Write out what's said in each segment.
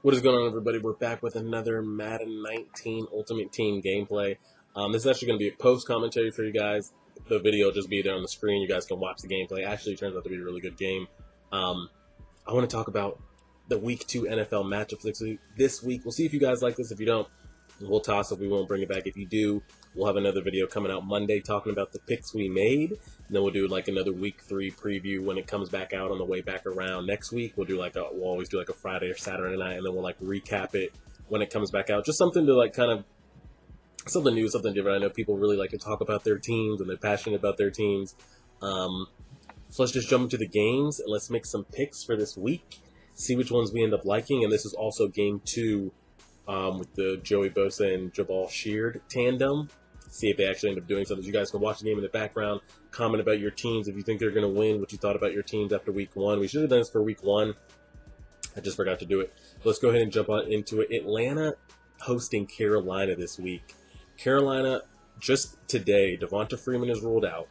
What is going on, everybody? We're back with another Madden 19 Ultimate Team gameplay. This is actually going to be a post-commentary for you guys. The video will just be there on the screen. You guys can watch the gameplay. Actually, it turns out to be a really good game. I want to talk about the Week 2 NFL matchups this week. We'll see if you guys like this. If you don't, we'll toss it. We won't bring it back. If you do, we'll have another video coming out Monday talking about the picks we made. And then we'll do like another Week 3 preview when it comes back out on the way back around next week. We'll always do like a Friday or Saturday night, and then we'll like recap it when it comes back out. Just something to like kind of something new, something different. I know people really like to talk about their teams and they're passionate about their teams. So let's just jump into the games and let's make some picks for this week. See which ones we end up liking. And this is also game 2 with the Joey Bosa and Jabal Sheard tandem. See if they actually end up doing something. You guys can watch the game in the background, comment about your teams if you think they're going to win, what you thought about your teams after week 1. We should have done this for week 1. I just forgot to do it. Let's go ahead and jump on into it. Atlanta hosting Carolina this week. Carolina, just today, Devonta Freeman is ruled out.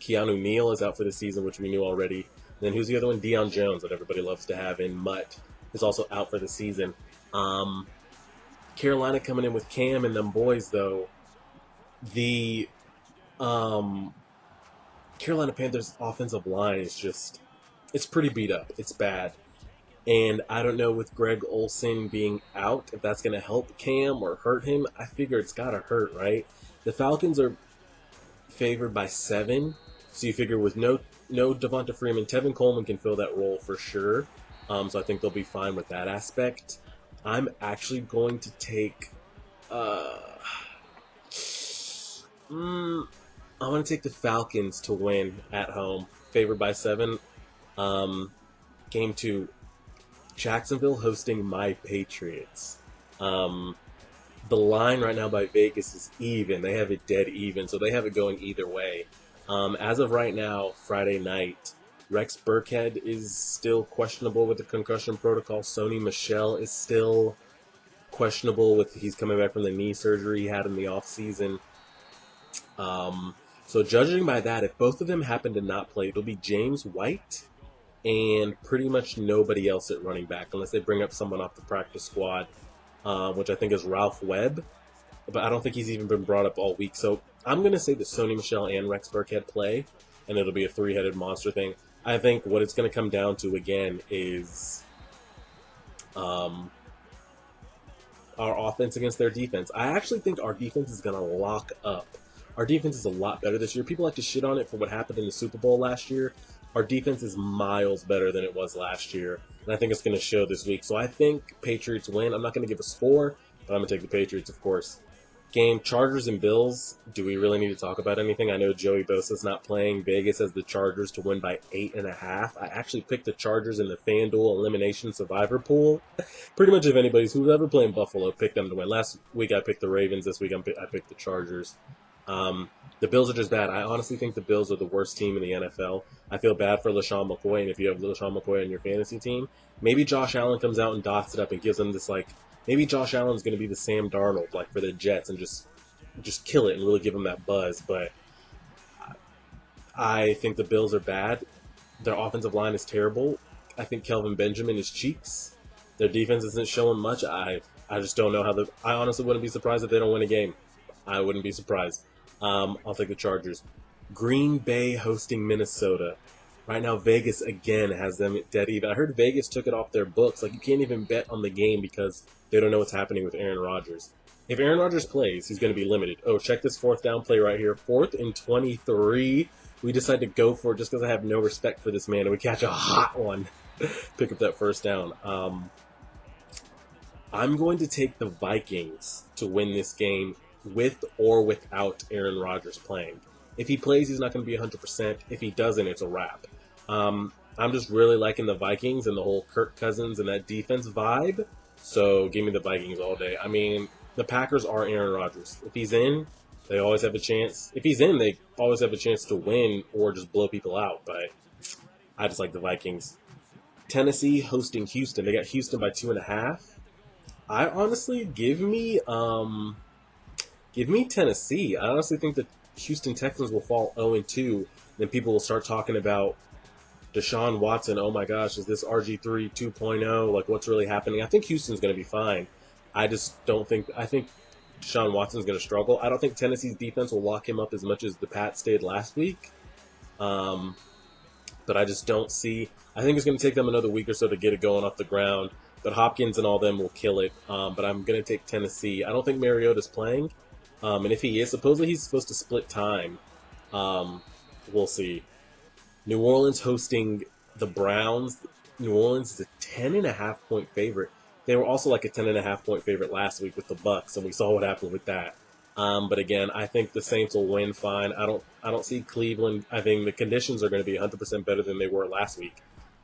Keanu Neal is out for the season, which we knew already. And then who's the other one? Deion Jones, that everybody loves to have in Mutt, is also out for the season. Carolina coming in with Cam and them boys, though. The Carolina Panthers offensive line is just, it's pretty beat up. It's bad. And I don't know, with Greg Olsen being out, if that's going to help Cam or hurt him. I figure it's got to hurt, right? The Falcons are favored by 7. So you figure with no Devonta Freeman, Tevin Coleman can fill that role for sure. So I think they'll be fine with that aspect. I'm actually going to take I'm going to take the Falcons to win at home, favored by 7. Game 2, Jacksonville hosting my Patriots. The line right now by Vegas is even. They have it dead even, so they have it going either way. As of right now, Friday night, Rex Burkhead is still questionable with the concussion protocol. Sony Michel is still questionable he's coming back from the knee surgery he had in the offseason. So judging by that, if both of them happen to not play, it'll be James White and pretty much nobody else at running back, unless they bring up someone off the practice squad, which I think is Ralph Webb. But I don't think he's even been brought up all week. So I'm going to say that Sony Michel and Rex Burkhead play, and it'll be a 3-headed monster thing. I think what it's going to come down to, again, is our offense against their defense. I actually think our defense is going to lock up. Our defense is a lot better this year. People like to shit on it for what happened in the Super Bowl last year. Our defense is miles better than it was last year, and I think it's going to show this week. So I think Patriots win. I'm not going to give a score, but I'm going to take the Patriots, of course. Game, Chargers and Bills. Do we really need to talk about anything? I know Joey Bosa's not playing. Vegas has the Chargers to win by 8.5. I actually picked the Chargers in the FanDuel Elimination Survivor pool. Pretty much if who's ever playing Buffalo, picked them to win. Last week I picked the Ravens. This week I picked the Chargers. The Bills are just bad. I honestly think the Bills are the worst team in the NFL. I feel bad for LaShawn McCoy, and if you have LaShawn McCoy on your fantasy team, maybe Josh Allen comes out and dots it up and gives them this, like, maybe Josh Allen's going to be the Sam Darnold, like, for the Jets and just kill it and really give them that buzz. But I think the Bills are bad. Their offensive line is terrible. I think Kelvin Benjamin is cheeks. Their defense isn't showing much. I just don't know I honestly wouldn't be surprised if they don't win a game. I wouldn't be surprised. I'll take the Chargers. Green Bay hosting Minnesota. Right now, Vegas again has them dead even. I heard Vegas took it off their books. Like, you can't even bet on the game because they don't know what's happening with Aaron Rodgers. If Aaron Rodgers plays, he's going to be limited. Oh, check this 4th down play right here. 4th and 23. We decide to go for it just because I have no respect for this man, and we catch a hot one. Pick up that 1st down. I'm going to take the Vikings to win this game with or without Aaron Rodgers playing. If he plays, he's not going to be 100%. If he doesn't, it's a wrap. I'm just really liking the Vikings and the whole Kirk Cousins and that defense vibe. So give me the Vikings all day. I mean, the Packers are Aaron Rodgers. If he's in, they always have a chance. If he's in, they always have a chance to win or just blow people out. But I just like the Vikings. Tennessee hosting Houston. They got Houston by 2.5. I honestly give me Tennessee. I honestly think that Houston Texans will fall 0-2. Then people will start talking about Deshaun Watson, oh my gosh, is this RG3 2.0? Like, what's really happening? I think Houston's going to be fine. I just don't think, I think Deshaun Watson's going to struggle. I don't think Tennessee's defense will lock him up as much as the Pats did last week. But I just don't see, I think it's going to take them another week or so to get it going off the ground. But Hopkins and all them will kill it. But I'm going to take Tennessee. I don't think Mariota's playing. And if he is, supposedly he's supposed to split time. We'll see. New Orleans hosting the Browns. New Orleans is a 10.5-point favorite. They were also like a 10.5-point favorite last week with the Bucks, and we saw what happened with that. But again, I think the Saints will win fine. I don't see Cleveland. I think the conditions are going to be 100% better than they were last week.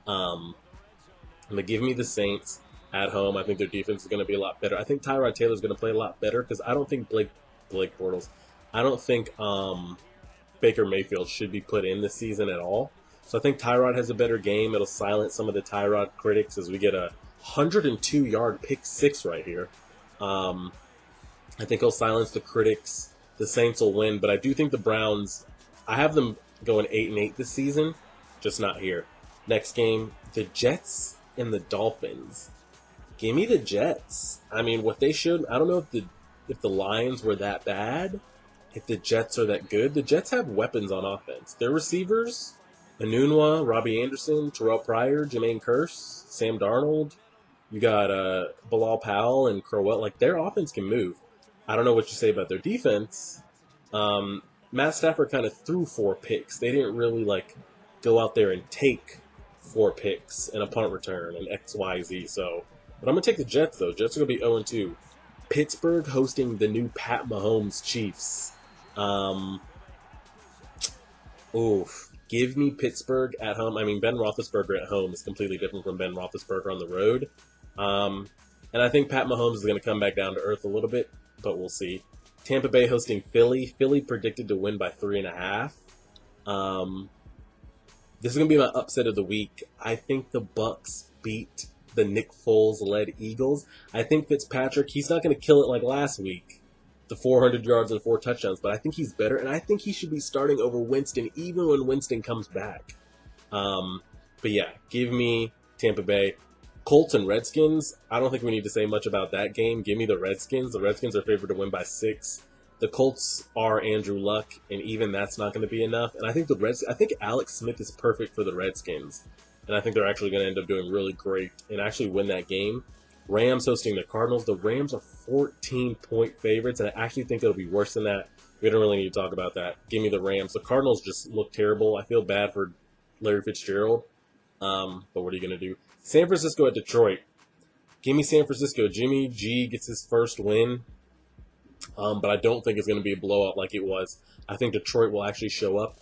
But give me the Saints at home. I think their defense is going to be a lot better. I think Tyrod Taylor's going to play a lot better because I don't think Blake Bortles. I don't think Baker Mayfield should be put in this season at all. So I think Tyrod has a better game. It'll silence some of the Tyrod critics as we get a 102-yard pick six right here. I think he'll silence the critics. The Saints will win, but I do think the Browns, I have them going 8-8 this season, just not here. Next game, the Jets and the Dolphins. Give me the Jets. I mean, what they should, I don't know if the Lions were that bad, if the Jets are that good. The Jets have weapons on offense. Their receivers, Enunwa, Robbie Anderson, Terrell Pryor, Jermaine Kearse, Sam Darnold. You got Bilal Powell and Crowell. Like, their offense can move. I don't know what you say about their defense. Matt Stafford kind of threw 4 picks. They didn't really, like, go out there and take 4 picks and a punt return and X, Y, Z. So, but I'm going to take the Jets, though. Jets are going to be 0-2. Pittsburgh hosting the new Pat Mahomes Chiefs. Give me Pittsburgh at home. I mean, Ben Roethlisberger at home is completely different from Ben Roethlisberger on the road. And I think Pat Mahomes is going to come back down to earth a little bit, but we'll see. Tampa Bay hosting Philly. Philly predicted to win by 3.5. This is going to be my upset of the week. I think the Bucks beat the Nick Foles-led Eagles. I think Fitzpatrick, he's not going to kill it like last week, the 400 yards and 4 touchdowns, but I think he's better, and I think he should be starting over Winston even when Winston comes back. But yeah, give me Tampa Bay. Colts and Redskins, I don't think we need to say much about that game. Give me the Redskins. The Redskins are favored to win by 6. The Colts are Andrew Luck, and even that's not going to be enough. And I think I think Alex Smith is perfect for the Redskins. And I think they're actually going to end up doing really great and actually win that game. Rams hosting the Cardinals. The Rams are 14-point favorites, and I actually think it'll be worse than that. We don't really need to talk about that. Give me the Rams. The Cardinals just look terrible. I feel bad for Larry Fitzgerald, but what are you going to do? San Francisco at Detroit. Give me San Francisco. Jimmy G gets his first win, but I don't think it's going to be a blowout like it was. I think Detroit will actually show up.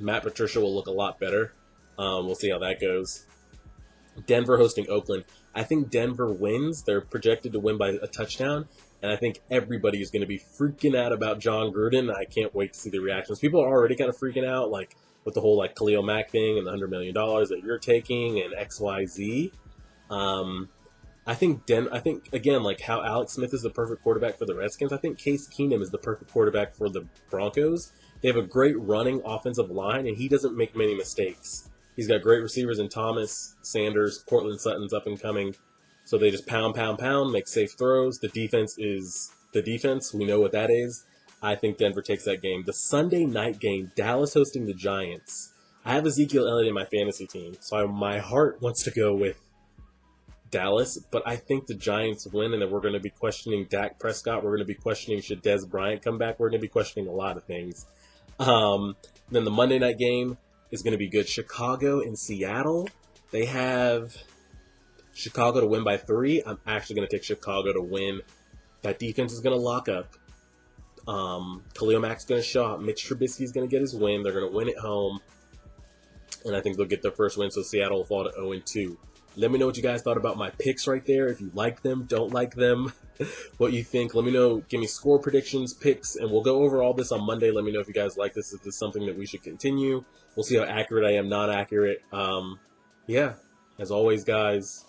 Matt Patricia will look a lot better. We'll see how that goes. Denver hosting Oakland. I think Denver wins. They're projected to win by a touchdown, and I think everybody is going to be freaking out about John Gruden. I can't wait to see the reactions. People are already kind of freaking out, like with the whole like Khalil Mack thing and the $100 million that you're taking and XYZ. I think again, like how Alex Smith is the perfect quarterback for the Redskins, I think Case Keenum is the perfect quarterback for the Broncos. They have a great running offensive line, and he doesn't make many mistakes. He's got great receivers in Thomas, Sanders, Cortland Sutton's up and coming. So they just pound, make safe throws. The defense is the defense. We know what that is. I think Denver takes that game. The Sunday night game, Dallas hosting the Giants. I have Ezekiel Elliott in my fantasy team, so my heart wants to go with Dallas, but I think the Giants win, and then we're going to be questioning Dak Prescott. We're going to be questioning should Dez Bryant come back. We're going to be questioning a lot of things. Then the Monday night game is going to be good. Chicago and Seattle. They have Chicago to win by 3. I'm actually going to take Chicago to win. That defense is going to lock up. Khalil Mack's going to show up. Mitch Trubisky is going to get his win. They're going to win at home. And I think they'll get their first win, so Seattle will fall to 0-2. Let me know what you guys thought about my picks right there. If you like them, don't like them, what you think. Let me know. Give me score predictions, picks, and we'll go over all this on Monday. Let me know if you guys like this. Is this something that we should continue? We'll see how accurate I am, not accurate. Yeah, as always, guys,